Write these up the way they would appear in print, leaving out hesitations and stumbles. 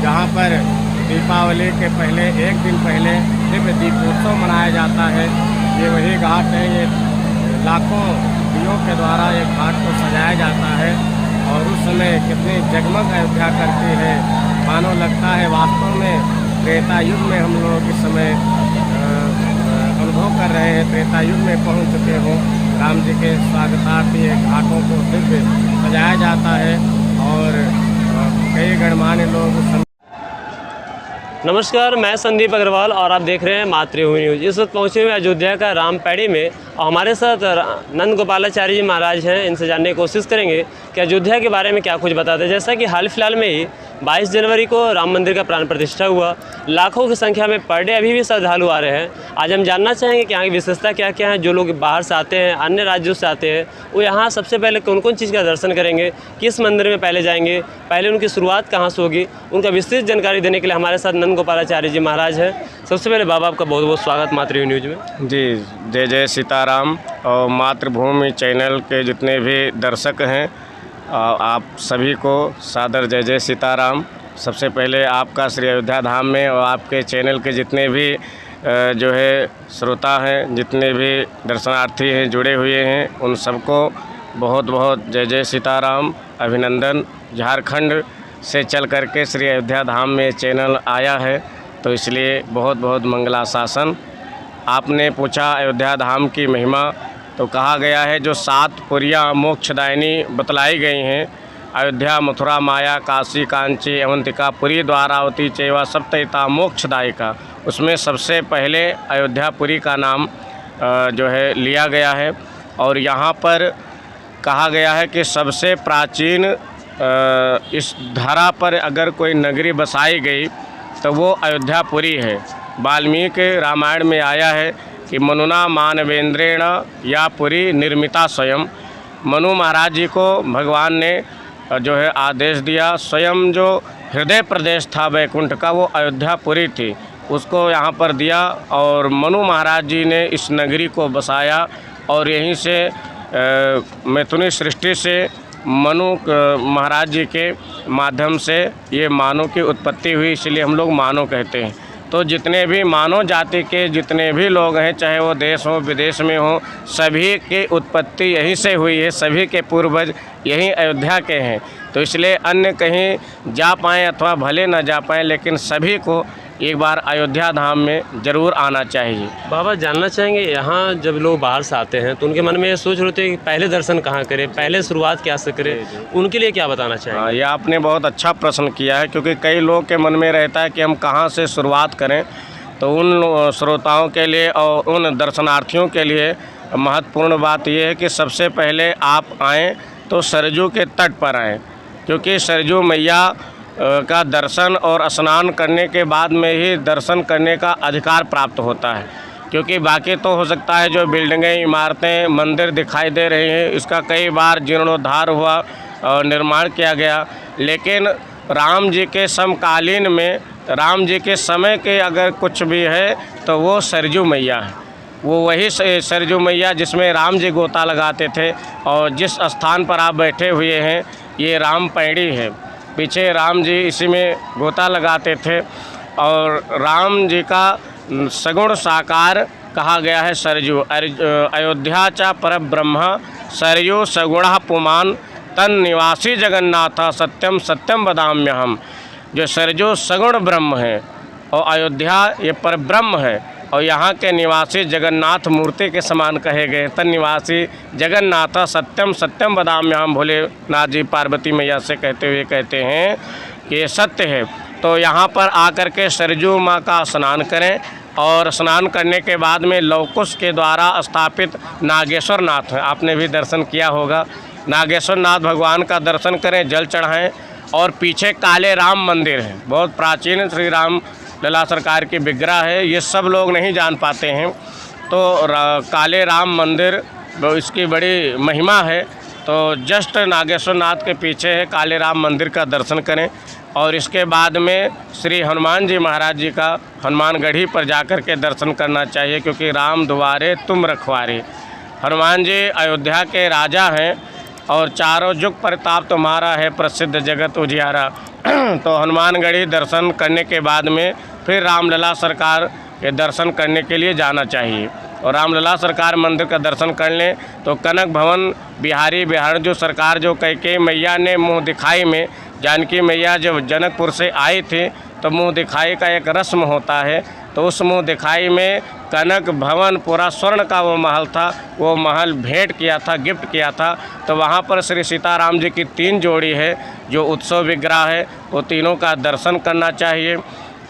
जहाँ पर दीपावली के पहले एक दिन पहले दिव्य दीपोत्सव मनाया जाता है। ये वही घाट है, ये लाखों दियों के द्वारा एक घाट को सजाया जाता है और उस समय कितनी जगमग अयोध्या करती है, मानो लगता है वास्तव में त्रेता युग में हम लोग इस समय अनुभव कर रहे हैं, त्रेता युग में पहुंच चुके हों। राम जी के स्वागतार्थ ये घाटों को दिव्य सजाया जाता है और कई गणमान्य लोग उस समय। नमस्कार, मैं संदीप अग्रवाल और आप देख रहे हैं मातृभूमि न्यूज़। इस वक्त पहुँचे हुए अयोध्या का रामपेड़ी में और हमारे साथ नंद गोपालाचार्य जी महाराज हैं। इनसे जानने की कोशिश करेंगे कि अयोध्या के बारे में क्या कुछ बताते हैं। जैसा कि हाल फिलहाल में ही 22 जनवरी को राम मंदिर का प्राण प्रतिष्ठा हुआ, लाखों की संख्या में पर डे अभी भी श्रद्धालु आ रहे हैं। आज हम जानना चाहेंगे कि यहाँ की विशेषता क्या क्या है। जो लोग बाहर से आते हैं, अन्य राज्यों से आते हैं, वो यहाँ सबसे पहले कौन कौन चीज़ का दर्शन करेंगे, किस मंदिर में पहले जाएंगे, पहले उनकी शुरुआत कहाँ से होगी, उनका विस्तृत जानकारी देने के लिए हमारे साथ नंद गोपालाचार्य जी महाराज हैं। सबसे पहले बाबा आपका बहुत बहुत स्वागत मातृभूमि न्यूज़ में। जी, जय जय सीताराम। और मातृभूमि चैनल के जितने भी दर्शक हैं, आप सभी को सादर जय जय सीताराम। सबसे पहले आपका श्री अयोध्या धाम में और आपके चैनल के जितने भी जो है श्रोता हैं, जितने भी दर्शनार्थी हैं, जुड़े हुए हैं, उन सबको बहुत बहुत जय जय सीताराम, अभिनंदन। झारखंड से चल करके श्री अयोध्या धाम में चैनल आया है, तो इसलिए बहुत बहुत मंगलाशासन। आपने पूछा अयोध्या धाम की महिमा, तो कहा गया है जो 7 पुरियाँ मोक्षदायिनी बतलाई गई हैं, अयोध्या, मथुरा, माया, काशी, कांची, अवंतिका, पुरी, द्वारावती चैवा सप्तैता मोक्षदायिका, उसमें सबसे पहले अयोध्यापुरी का नाम जो है लिया गया है। और यहाँ पर कहा गया है कि सबसे प्राचीन इस धरा पर अगर कोई नगरी बसाई गई तो वो अयोध्यापुरी है। वाल्मीकि रामायण में आया है कि मनुना मानवेंद्रेण या पुरी निर्मिता स्वयं। मनु महाराज जी को भगवान ने जो है आदेश दिया, स्वयं जो हृदय प्रदेश था वैकुंठ का वो अयोध्यापुरी थी, उसको यहाँ पर दिया और मनु महाराज जी ने इस नगरी को बसाया और यहीं से मैथुनी सृष्टि से मनु महाराज जी के माध्यम से ये मानव की उत्पत्ति हुई, इसलिए हम लोग मानव कहते हैं। तो जितने भी मानव जाति के जितने भी लोग हैं, चाहे वो देश हो विदेश में हो, सभी की उत्पत्ति यहीं से हुई है, सभी के पूर्वज यहीं अयोध्या के हैं। तो इसलिए अन्य कहीं जा पाएँ अथवा भले न जा पाएँ, लेकिन सभी को एक बार अयोध्या धाम में ज़रूर आना चाहिए। बाबा जानना चाहेंगे, यहाँ जब लोग बाहर से आते हैं तो उनके मन में ये सोच होती है कि पहले दर्शन कहाँ करें, पहले शुरुआत क्या से करें, उनके लिए क्या बताना चाहेंगे? ये आपने बहुत अच्छा प्रश्न किया है, क्योंकि कई लोग के मन में रहता है कि हम कहाँ से शुरुआत करें। तो उन श्रोताओं के लिए और उन दर्शनार्थियों के लिए महत्वपूर्ण बात यह है कि सबसे पहले आप आएँ तो सरजू के तट पर आएँ, क्योंकि सरजू मैया का दर्शन और स्नान करने के बाद में ही दर्शन करने का अधिकार प्राप्त होता है। क्योंकि बाकी तो हो सकता है जो बिल्डिंगें, इमारतें, मंदिर दिखाई दे रही हैं, इसका कई बार जीर्णोद्धार हुआ और निर्माण किया गया, लेकिन राम जी के समकालीन में, राम जी के समय के अगर कुछ भी है तो वो सरजू मैया है। वो वही सरजू मैया जिसमें राम जी गोता लगाते थे, और जिस स्थान पर आप बैठे हुए हैं ये राम पैड़ी है, पीछे राम जी इसी में गोता लगाते थे। और राम जी का सगुण साकार कहा गया है सरजू। अयोध्या च परब्रह्म सरयू सगुणः पुमान तन निवासी जगन्नाथ सत्यम सत्यम वदाम्यहम्। जो सरजू सगुण ब्रह्म है और अयोध्या ये परब्रह्म है, और यहाँ के निवासी जगन्नाथ मूर्ति के समान कहे गए। तन निवासी जगन्नाथ सत्यम सत्यम वदाम्यहम्। भोलेनाथ जी पार्वती मैया से कहते हुए कहते हैं कि ये सत्य है। तो यहाँ पर आकर के सरजू माँ का स्नान करें, और स्नान करने के बाद में लवकुश के द्वारा स्थापित नागेश्वर नाथ, आपने भी दर्शन किया होगा, नागेश्वर नाथ भगवान का दर्शन करें, जल चढ़ाएँ। और पीछे काले राम मंदिर है, बहुत प्राचीन श्री राम लला सरकार की विग्रह है, ये सब लोग नहीं जान पाते हैं। तो काले राम मंदिर इसकी बड़ी महिमा है। तो जस्ट नागेश्वर नाथ के पीछे है काले राम मंदिर का दर्शन करें। और इसके बाद में श्री हनुमान जी महाराज जी का हनुमानगढ़ी पर जाकर के दर्शन करना चाहिए, क्योंकि राम दुआरे तुम रखवारे। हनुमान जी अयोध्या के राजा हैं और चारों जुग प्रताप तुम्हारा है, प्रसिद्ध जगत उजियारा। तो हनुमानगढ़ी दर्शन करने के बाद में फिर रामलला सरकार के दर्शन करने के लिए जाना चाहिए। और रामलला सरकार मंदिर का दर्शन कर लें तो कनक भवन बिहारी बिहार जो सरकार जो कैकेयी मैया ने मुँह दिखाई में, जानकी मैया जब जनकपुर से आई थी तो मुँह दिखाई का एक रस्म होता है, तो उस मुँह दिखाई में कनक भवन पूरा स्वर्ण का वो महल था, वो महल भेंट किया था, गिफ्ट किया था। तो वहाँ पर श्री सीताराम जी की 3 जोड़ी है जो उत्सव विग्रह है, वो तीनों का दर्शन करना चाहिए।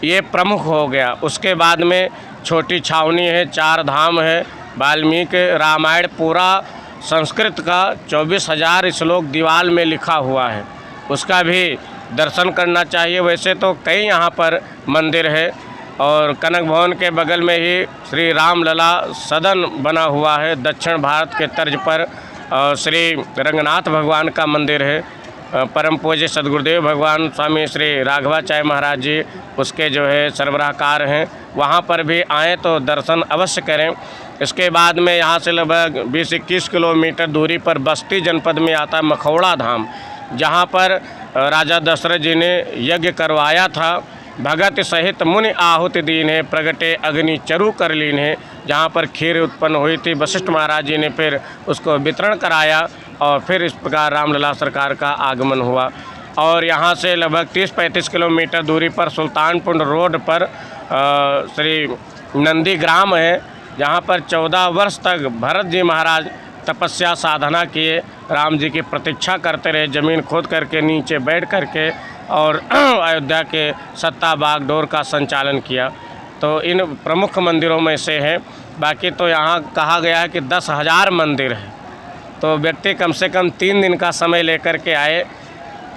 ये प्रमुख हो गया। उसके बाद में छोटी छावनी है, 4 धाम है, वाल्मीकि रामायण पूरा संस्कृत का 24,000 श्लोक दीवार में लिखा हुआ है, उसका भी दर्शन करना चाहिए। वैसे तो कई यहाँ पर मंदिर है और कनक भवन के बगल में ही श्री रामलला सदन बना हुआ है दक्षिण भारत के तर्ज पर। श्री रंगनाथ भगवान का मंदिर है, परम पूज्य सदगुरुदेव भगवान स्वामी श्री राघवाचार्य महाराज जी उसके जो है सरबराहकार हैं, वहाँ पर भी आएँ तो दर्शन अवश्य करें। इसके बाद में यहाँ से लगभग 20-21 किलोमीटर दूरी पर बस्ती जनपद में आता है मखौड़ा धाम, जहाँ पर राजा दशरथ जी ने यज्ञ करवाया था। भगत सहित मुनि आहुति दीन है, प्रगटे अग्नि चरु कर लीन है, जहाँ पर खीर उत्पन्न हुई थी। वशिष्ठ महाराज जी ने फिर उसको वितरण कराया और फिर इस प्रकार रामलला सरकार का आगमन हुआ। और यहाँ से लगभग 30-35 किलोमीटर दूरी पर सुल्तानपुर रोड पर श्री नंदी ग्राम है, जहाँ पर 14 वर्ष तक भरत जी महाराज तपस्या साधना किए, राम जी की प्रतीक्षा करते रहे, ज़मीन खोद करके नीचे बैठ करके और अयोध्या के सत्ता बागडोर का संचालन किया। तो इन प्रमुख मंदिरों में से है। बाकी तो यहाँ कहा गया है कि 10,000 मंदिर है, तो व्यक्ति कम से कम 3 दिन का समय लेकर के आए,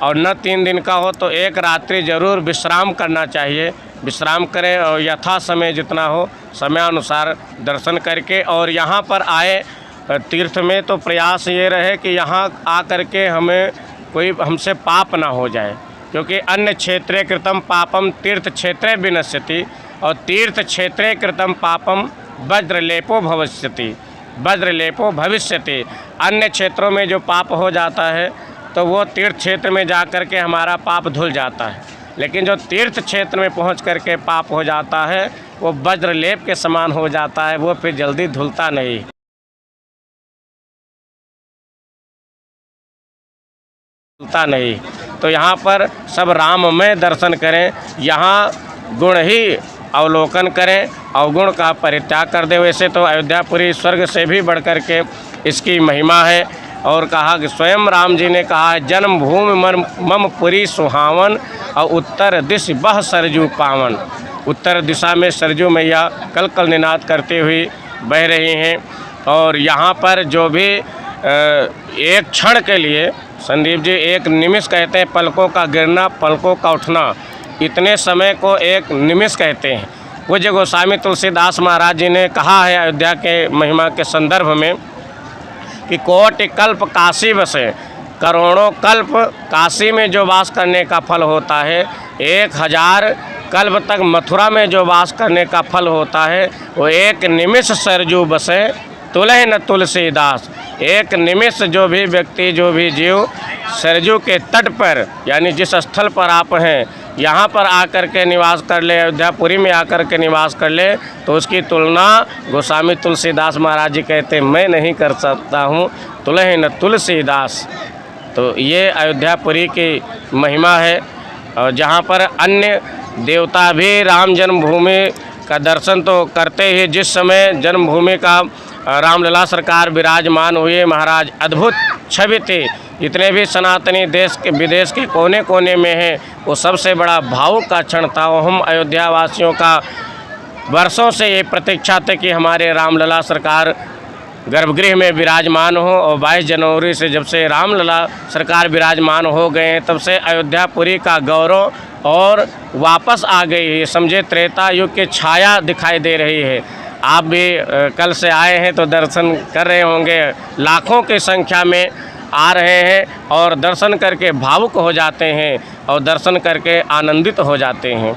और न 3 दिन का हो तो एक रात्रि ज़रूर विश्राम करना चाहिए। विश्राम करें और यथा समय जितना हो समयानुसार दर्शन करके और यहाँ पर आए तीर्थ में, तो प्रयास ये रहे कि यहाँ आकर के हमें कोई हमसे पाप ना हो जाए, क्योंकि अन्य क्षेत्रे कृतम पापम तीर्थ क्षेत्रे विनश्यति और तीर्थ क्षेत्रे कृतम पापम वज्रलेपो भविष्यति, वज्रलेपो भविष्यति। अन्य क्षेत्रों में जो पाप हो जाता है तो वो तीर्थ क्षेत्र में जा कर के हमारा पाप धुल जाता है, लेकिन जो तीर्थ क्षेत्र में पहुंच कर के पाप हो जाता है वो वज्रलेप के समान हो जाता है, वो फिर जल्दी धुलता नहीं। तो यहाँ पर सब राममय दर्शन करें, यहाँ गुण ही अवलोकन करें, अवगुण का परित्याग कर दे। वैसे तो अयोध्यापुरी स्वर्ग से भी बढ़कर के इसकी महिमा है। और कहा कि स्वयं राम जी ने कहा है, जन्मभूमि मम पुरी सुहावन और उत्तर दिश बह सरजू पावन। उत्तर दिशा में सरजू मैया कल कल निनाद करती हुई बह रही हैं। और यहाँ पर जो भी एक क्षण के लिए, संदीप जी एक निमिष कहते हैं, पलकों का गिरना पलकों का उठना, इतने समय को एक निमिष कहते हैं। पूज्य गोस्वामी तुलसीदास महाराज जी ने कहा है अयोध्या के महिमा के संदर्भ में कि कोटि कल्प काशी बसे, करोड़ों कल्प काशी में जो वास करने का फल होता है, 1000 कल्प तक मथुरा में जो वास करने का फल होता है, वो एक निमिष सरजू बसे तुलह न तुलसीदास। एक निमिष जो भी व्यक्ति, जो भी जीव सरजू के तट पर, यानी जिस स्थल पर आप हैं, यहाँ पर आकर के निवास कर ले, अयोध्यापुरी में आकर के निवास कर ले, तो उसकी तुलना गोस्वामी तुलसीदास महाराज जी कहते हैं मैं नहीं कर सकता हूँ, तुलह न तुलसीदास। तो ये अयोध्यापुरी की महिमा है। और जहाँ पर अन्य देवता भी राम जन्मभूमि का दर्शन तो करते ही, जिस समय जन्मभूमि का रामलला सरकार विराजमान हुए महाराज, अद्भुत छवि थी। जितने भी सनातनी देश के विदेश के कोने कोने में हैं, वो सबसे बड़ा भावुक का क्षण था। वो हम अयोध्या वासियों का वर्षों से ये प्रतीक्षा थी कि हमारे रामलला सरकार गर्भगृह में विराजमान हो। और 22 जनवरी से जब से रामलला सरकार विराजमान हो गए हैं, तब से अयोध्यापुरी का गौरव और वापस आ गई है। समझे त्रेता युग की छाया दिखाई दे रही है। आप भी कल से आए हैं तो दर्शन कर रहे होंगे, लाखों की संख्या में आ रहे हैं और दर्शन करके भावुक हो जाते हैं और दर्शन करके आनंदित हो जाते हैं।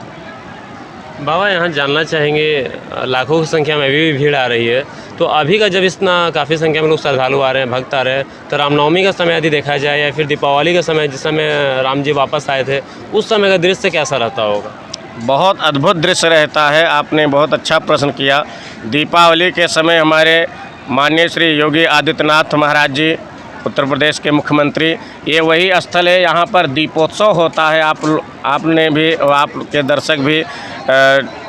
बाबा यहाँ जानना चाहेंगे, लाखों की संख्या में अभी भी भीड़ आ रही है, तो अभी का जब इतना काफ़ी संख्या में लोग श्रद्धालु आ रहे हैं, भक्त आ रहे हैं, तो रामनवमी का समय यदि देखा जाए या फिर दीपावली का समय, जिस समय राम जी वापस आए थे, उस समय का दृश्य कैसा रहता होगा? बहुत अद्भुत दृश्य रहता है। आपने बहुत अच्छा प्रश्न किया। दीपावली के समय हमारे माननीय श्री योगी आदित्यनाथ महाराज जी, उत्तर प्रदेश के मुख्यमंत्री, ये वही स्थल है, यहाँ पर दीपोत्सव होता है। आपने भी, आपके दर्शक भी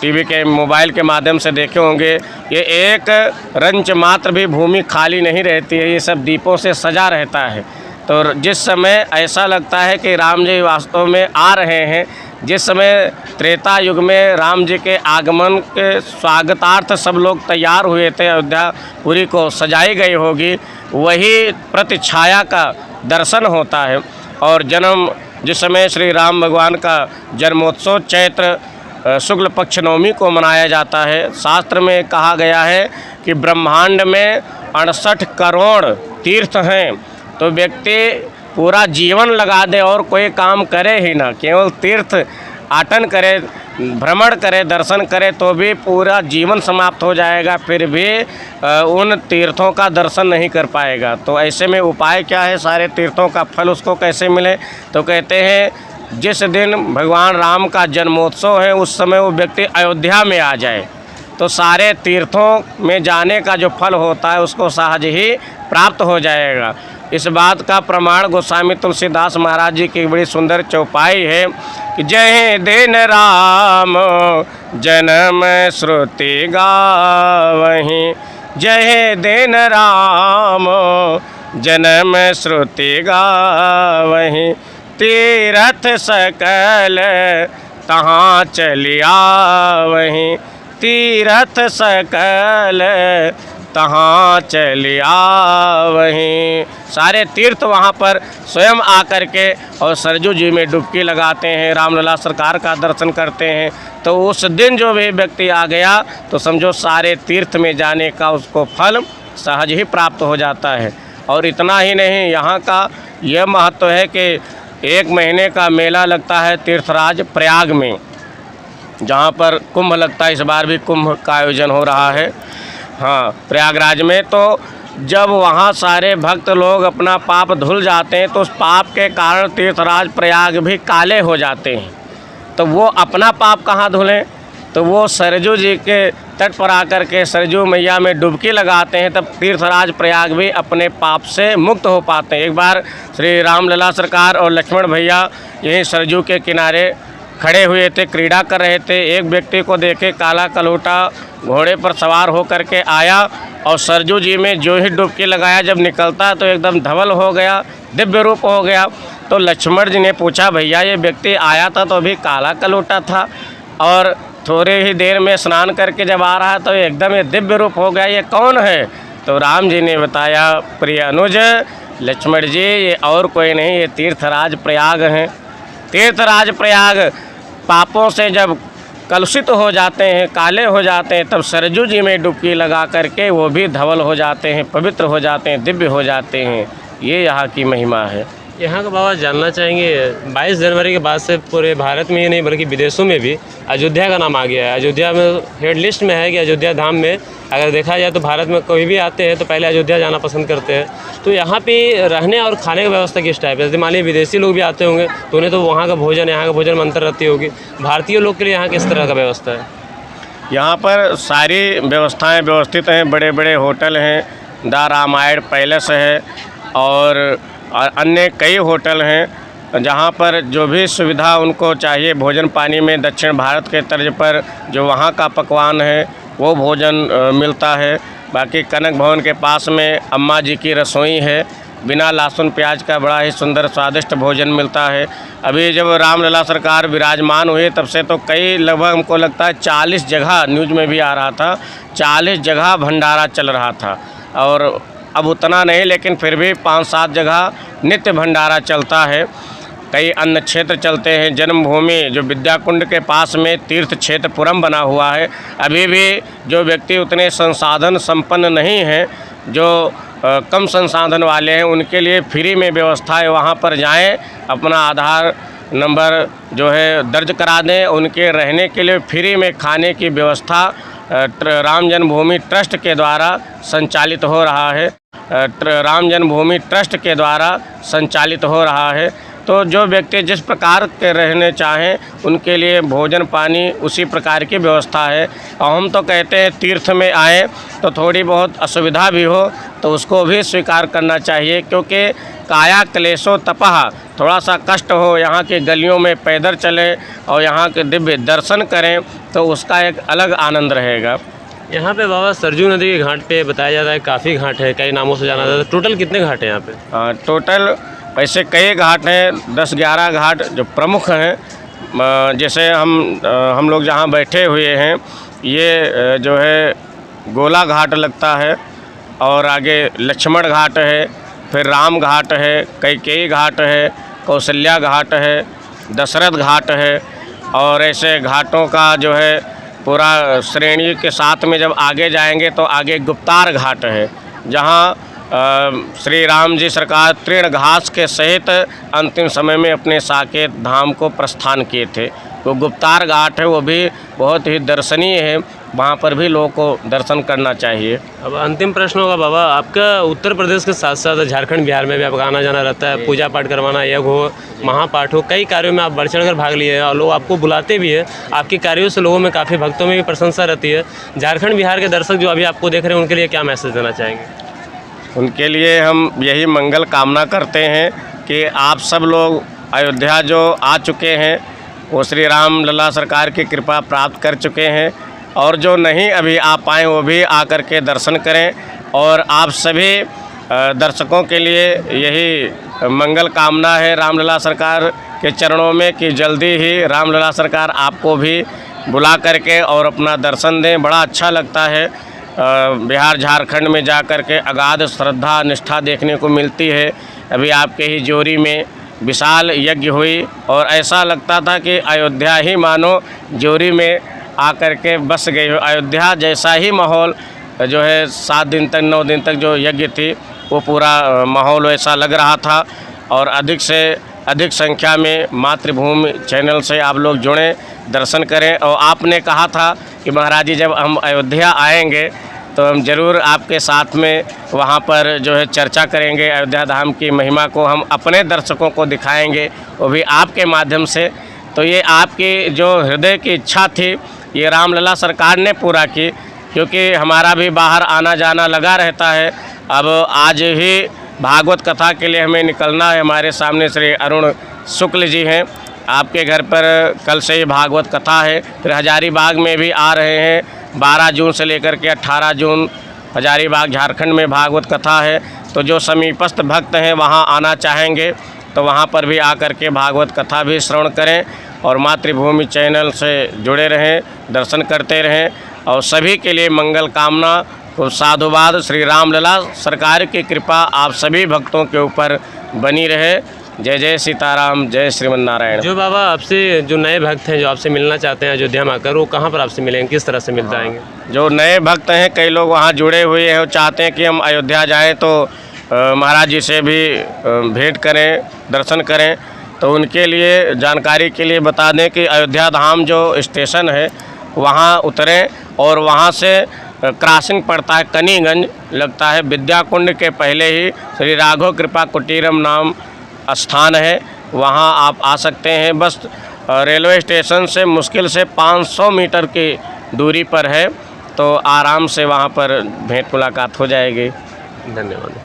टीवी के, मोबाइल के माध्यम से देखे होंगे। ये एक रंच मात्र भी भूमि खाली नहीं रहती है, ये सब दीपों से सजा रहता है। तो जिस समय ऐसा लगता है कि राम जी वास्तव में आ रहे हैं, जिस समय त्रेता युग में राम जी के आगमन के स्वागतार्थ सब लोग तैयार हुए थे, अयोध्यापुरी को सजाई गई होगी, वही प्रतिछाया का दर्शन होता है। और जन्म, जिस समय श्री राम भगवान का जन्मोत्सव चैत्र शुक्ल पक्ष नवमी को मनाया जाता है। शास्त्र में कहा गया है कि ब्रह्मांड में 68 करोड़ तीर्थ हैं, तो व्यक्ति पूरा जीवन लगा दे और कोई काम करे ही ना, केवल तीर्थ आटन करे, भ्रमण करे, दर्शन करे, तो भी पूरा जीवन समाप्त हो जाएगा, फिर भी उन तीर्थों का दर्शन नहीं कर पाएगा। तो ऐसे में उपाय क्या है, सारे तीर्थों का फल उसको कैसे मिले? तो कहते हैं जिस दिन भगवान राम का जन्मोत्सव है, उस समय वो व्यक्ति अयोध्या में आ जाए, तो सारे तीर्थों में जाने का जो फल होता है उसको सहज ही प्राप्त हो जाएगा। इस बात का प्रमाण गोस्वामी तुलसीदास महाराज जी की बड़ी सुंदर चौपाई है कि जय दिन राम जन्म श्रुति गावहीं, जय दिन राम जन्म श्रुति गावहीं, तीरथ सकल तहाँ चलिया वहीं, तीरथ सकल तहाँ चलिया वहीं। सारे तीर्थ वहाँ पर स्वयं आकर के और सरजू जी में डुबकी लगाते हैं, रामलला सरकार का दर्शन करते हैं। तो उस दिन जो भी व्यक्ति आ गया तो समझो सारे तीर्थ में जाने का उसको फल सहज ही प्राप्त हो जाता है। और इतना ही नहीं, यहाँ का यह महत्व है कि 1 महीने का मेला लगता है तीर्थराज प्रयाग में, जहाँ पर कुंभ लगता है। इस बार भी कुंभ का आयोजन हो रहा है, हाँ, प्रयागराज में। तो जब वहाँ सारे भक्त लोग अपना पाप धुल जाते हैं, तो उस पाप के कारण तीर्थराज प्रयाग भी काले हो जाते हैं। तो वो अपना पाप कहाँ धुलें? तो वो सरजू जी के तट पर आकर के सरजू मैया में डुबकी लगाते हैं, तब तीर्थराज प्रयाग भी अपने पाप से मुक्त हो पाते हैं। एक बार श्री रामलला सरकार और लक्ष्मण भैया यहीं सरजू के किनारे खड़े हुए थे, क्रीड़ा कर रहे थे। एक व्यक्ति को देखे काला कलूटा घोड़े पर सवार हो करके आया और सरजू जी में जो ही डुबकी लगाया, जब निकलता तो एकदम धवल हो गया, दिव्य रूप हो गया। तो लक्ष्मण जी ने पूछा, भैया ये व्यक्ति आया था तो अभी काला कलूटा था और थोड़े ही देर में स्नान करके जब आ रहा तो एकदम ये दिव्य रूप हो गया, ये कौन है? तो राम जी ने बताया, प्रिय अनुज लक्ष्मण जी, ये और कोई नहीं, ये तीर्थराज प्रयाग हैं। तीर्थराज प्रयाग पापों से जब कलुषित हो जाते हैं, काले हो जाते हैं, तब सरजू जी में डुबकी लगा करके वो भी धवल हो जाते हैं, पवित्र हो जाते हैं, दिव्य हो जाते हैं। ये यहाँ की महिमा है। यहाँ का बाबा जानना चाहेंगे, 22 जनवरी के बाद से पूरे भारत में ही नहीं बल्कि विदेशों में भी अयोध्या का नाम आ गया है। अयोध्या में हेड लिस्ट में है कि अयोध्या धाम में अगर देखा जाए तो भारत में कोई भी आते हैं तो पहले अयोध्या जाना पसंद करते हैं। तो यहाँ पे रहने और खाने की व्यवस्था किस टाइप है? जैसे मान लीजिए विदेशी लोग भी आते होंगे तो उन्हें तो वहाँ का भोजन, यहाँ का भोजन में अंतर रहती होगी। भारतीय लोग के लिए यहाँ किस तरह का व्यवस्था है? यहाँ पर सारी व्यवस्थाएँ व्यवस्थित हैं। बड़े बड़े होटल हैं, द रामायण पैलेस है और अन्य कई होटल हैं, जहाँ पर जो भी सुविधा उनको चाहिए भोजन पानी में, दक्षिण भारत के तर्ज पर जो वहाँ का पकवान है वो भोजन मिलता है। बाकी कनक भवन के पास में अम्मा जी की रसोई है, बिना लहसुन प्याज का बड़ा ही सुंदर स्वादिष्ट भोजन मिलता है। अभी जब रामलला सरकार विराजमान हुए तब से तो कई, लगभग हमको लगता है 40 जगह, न्यूज़ में भी आ रहा था, 40 जगह भंडारा चल रहा था। और अब उतना नहीं, लेकिन फिर भी 5-7 जगह नित्य भंडारा चलता है। कई अन्य क्षेत्र चलते हैं। जन्मभूमि जो विद्याकुंड के पास में तीर्थ क्षेत्र पुरम बना हुआ है, अभी भी जो व्यक्ति उतने संसाधन संपन्न नहीं हैं, जो कम संसाधन वाले हैं, उनके लिए फ्री में व्यवस्था है। वहाँ पर जाएं, अपना आधार नंबर जो है दर्ज करा दें। उनके रहने के लिए फ्री में खाने की व्यवस्था राम जन्मभूमि ट्रस्ट के द्वारा संचालित हो रहा है। राम जन्मभूमि ट्रस्ट के द्वारा संचालित हो रहा है। तो जो व्यक्ति जिस प्रकार के रहने चाहें उनके लिए भोजन पानी उसी प्रकार की व्यवस्था है। और हम तो कहते हैं तीर्थ में आए तो थोड़ी बहुत असुविधा भी हो तो उसको भी स्वीकार करना चाहिए, क्योंकि काया क्लेशो तपः, थोड़ा सा कष्ट हो, यहाँ की गलियों में पैदल चलें और यहाँ के दिव्य दर्शन करें तो उसका एक अलग आनंद रहेगा। यहाँ पे बाबा सरजू नदी के घाट पे बताया जाता है काफ़ी घाट है, कई नामों से जाना जाता है। टोटल कितने घाट हैं यहाँ पे? टोटल ऐसे कई घाट हैं, 10-11 घाट जो प्रमुख हैं। जैसे हम लोग जहाँ बैठे हुए हैं ये जो है गोला घाट लगता है, और आगे लक्ष्मण घाट है, फिर राम घाट है, कैकेयी घाट है, कौशल्या घाट है, दशरथ घाट है। और ऐसे घाटों का जो है पूरा श्रेणी के साथ में जब आगे जाएंगे तो आगे गुप्तार घाट है, जहाँ श्री राम जी सरकार तृण घास के सहित अंतिम समय में अपने साकेत धाम को प्रस्थान किए थे। तो गुप्तार घाट है, वो भी बहुत ही दर्शनीय है, वहाँ पर भी लोगों को दर्शन करना चाहिए। अब अंतिम प्रश्न होगा बाबा, आपका उत्तर प्रदेश के साथ साथ झारखंड बिहार में भी आपका आना जाना रहता है, पूजा पाठ करवाना, यज्ञ हो, महापाठ हो, कई कार्यों में आप बढ़ चढ़ कर भाग लिए हैं और लोग आपको बुलाते भी हैं। आपके कार्यों से लोगों में काफ़ी भक्तों में भी प्रशंसा रहती है। झारखंड बिहार के दर्शक जो अभी आपको देख रहे हैं उनके लिए क्या मैसेज देना चाहेंगे? उनके लिए हम यही मंगल कामना करते हैं कि आप सब लोग अयोध्या जो आ चुके हैं वो श्री राम लला सरकार की कृपा प्राप्त कर चुके हैं, और जो नहीं अभी आ पाए वो भी आकर के दर्शन करें। और आप सभी दर्शकों के लिए यही मंगल कामना है रामलला सरकार के चरणों में कि जल्दी ही रामलला सरकार आपको भी बुला करके और अपना दर्शन दें। बड़ा अच्छा लगता है बिहार झारखंड में जा कर के अगाध श्रद्धा निष्ठा देखने को मिलती है। अभी आपके ही जोरी में विशाल यज्ञ हुई और ऐसा लगता था कि अयोध्या ही मानो जोरी में आकर के बस गई हो। अयोध्या जैसा ही माहौल जो है 7 दिन तक 9 दिन तक जो यज्ञ थी वो पूरा माहौल वैसा लग रहा था। और अधिक से अधिक संख्या में मातृभूमि चैनल से आप लोग जुड़ें, दर्शन करें। और आपने कहा था कि महाराज जी जब हम अयोध्या आएंगे तो हम ज़रूर आपके साथ में वहाँ पर जो है चर्चा करेंगे, अयोध्या धाम की महिमा को हम अपने दर्शकों को दिखाएंगे, वो भी आपके माध्यम से। तो ये आपकी जो हृदय की इच्छा थी ये रामलला सरकार ने पूरा की, क्योंकि हमारा भी बाहर आना जाना लगा रहता है। अब आज ही भागवत कथा के लिए हमें निकलना है। हमारे सामने श्री अरुण शुक्ल जी हैं, आपके घर पर कल से ही भागवत कथा है। फिर हजारीबाग में भी आ रहे हैं, 12 जून से लेकर के 18 जून हजारीबाग झारखंड में भागवत कथा है। तो जो समीपस्थ भक्त हैं वहाँ आना चाहेंगे तो वहाँ पर भी आकर के भागवत कथा भी श्रवण करें और मातृभूमि चैनल से जुड़े रहें, दर्शन करते रहें। और सभी के लिए मंगल कामना, तो साधुवाद। श्री रामलला सरकार की कृपा आप सभी भक्तों के ऊपर बनी रहे। जय जय सीताराम, जय श्रीमन नारायण। जो बाबा आपसे जो नए भक्त हैं जो आपसे मिलना चाहते हैं अयोध्या में आकर, वो कहाँ पर आपसे मिलेंगे, किस तरह से मिल जाएंगे? जो नए भक्त हैं, कई लोग वहाँ जुड़े हुए हैं, वो चाहते हैं कि हम अयोध्या जाएं तो महाराज जी से भी भेंट करें, दर्शन करें। तो उनके लिए जानकारी के लिए बता दें कि अयोध्या धाम जो स्टेशन है वहाँ उतरें और वहाँ से क्रॉसिंग पड़ता है, कनीगंज लगता है, विद्याकुंड के पहले ही श्री राघव कृपा कुटीरम नाम स्थान है, वहाँ आप आ सकते हैं। बस रेलवे स्टेशन से मुश्किल से 500 मीटर की दूरी पर है, तो आराम से वहाँ पर भेंट मुलाकात हो जाएगी। धन्यवाद।